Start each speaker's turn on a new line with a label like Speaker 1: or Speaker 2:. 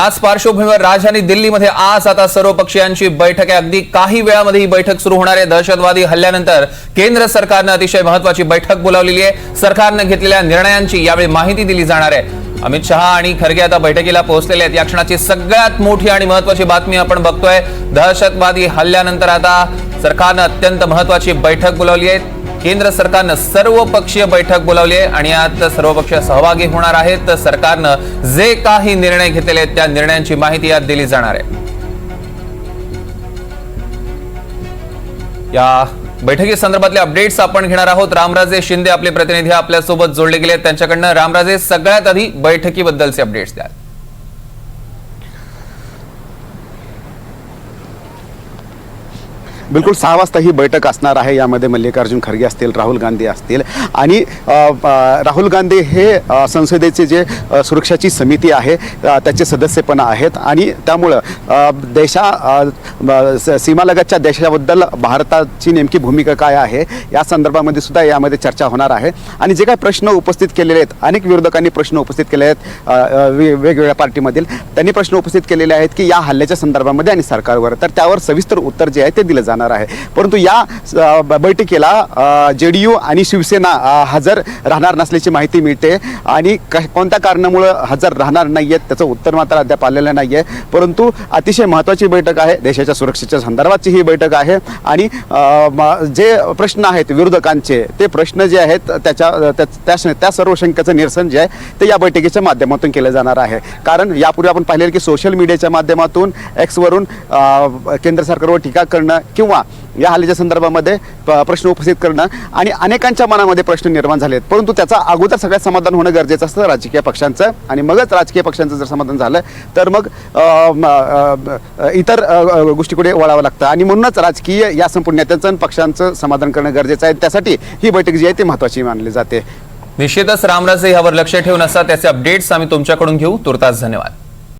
Speaker 1: आज पार्श्वभूमीवर राजधानी दिल्लीमध्ये आज आता सर्व पक्षीयांची बैठक आहे। अगदी काही वेळामध्ये ही बैठक सुरू होणार आहे। दहशतवादी हल्ल्यानंतर केंद्र सरकारने अतिशय महत्त्वाची बैठक बोलावलेली आहे। सरकारने घेतलेल्या निर्णयांची यावेळी माहिती दिली जाणार आहे। अमित शहा आणि खरगे आता बैठकीला पोहोचलेले आहेत। या क्षणाची सगळ्यात मोठी आणि महत्त्वाची बातमी आपण बघतोय। दहशतवादी हल्ल्यानंतर आता सरकारने अत्यंत महत्त्वाची बैठक बोलावली आहे। केंद्र सरकारने सर्वपक्षीय बैठक बोलावली आहे आणि यात सर्वपक्षीय सहभागी होणार आहेत। सरकारने जे काही निर्णय घेतलेले आहेत त्या निर्णयांची माहिती यात दिली जाणार आहे। या बैठकी संदर्भातले अपडेट्स आपण घेणार आहोत। रामराजे शिंदे आपले प्रतिनिधी आपल्या सोबत जोडले गेले आहेत। त्यांच्याकडनं रामराजे, सगळ्यात आधी बैठकीबद्दलचे अपडेट्स द्या।
Speaker 2: बिल्कुल 6 वाजता ही बैठक असणार आहे। यामध्ये मल्लिकार्जुन खरगे असतील, राहुल गांधी असतील आणि राहुल गांधी हे संसदेचे जे सुरक्षाची समिती आहे त्याचे सदस्य पण आहेत आणि त्यामुळे सीमालगतच्या देशाबद्दल भारताची नेमकी भूमिका काय आहे या संदर्भामध्ये सुद्धा यामध्ये चर्चा होणार आहे। आणि जे काही प्रश्न उपस्थित केलेले आहेत, अनेक विरोधकांनी प्रश्न उपस्थित केले आहेत वेगवेगळ्या पार्टीमधील, त्यांनी प्रश्न उपस्थित केलेले आहेत की या हल्ल्याच्या संदर्भामध्ये आणि सरकारवर, तर त्यावर सविस्तर उत्तर जे आहे ते दिलं जाणार आहे। परंतु या बैठकीला जेडीयू आणि शिवसेना हजर राहणार नसल्याची माहिती मिळते आणि कोणत्या कारणामुळे हजर राहणार नाहीयेत त्याचं उत्तर मात्र अद्याप आलेलं नाहीये। परंतु अतिशय महत्त्वाची बैठक आहे, देशाच्या सुरक्षेच्या संदर्भातची ही बैठक आहे आणि जे प्रश्न आहेत विरोधकांचे, ते प्रश्न जे आहेत त्या सर्व शंकेचं निरसन जे आहे ते या बैठकीच्या माध्यमातून केलं जाणार आहे। कारण यापूर्वी आपण पाहिलेलं की सोशल मीडियाच्या माध्यमातून एक्सवरून केंद्र सरकारवर टीका करणं किंवा या हल्ल्याच्या संदर्भामध्ये प्रश्न उपस्थित करणं आणि अनेकांच्या मनामध्ये प्रश्न निर्माण झालेत। परंतु त्याचा अगोदर सगळ्यात समाधान होणं गरजेचं असतं राजकीय पक्षांचं, आणि मगच राजकीय पक्षांचं जर समाधान झालं तर मग इतर गोष्टीकडे वळावं लागतं आणि म्हणूनच राजकीय या संपूर्ण नेत्यांचं आणि पक्षांचं समाधान करणं गरजेचं आहे। त्यासाठी ही बैठक जी आहे ती महत्त्वाची मानली जाते।
Speaker 1: निश्चितच रामराजे यावर लक्ष ठेवून असतात त्याचे अपडेट्स आम्ही तुमच्याकडून घेऊ। तुर्तास धन्यवाद।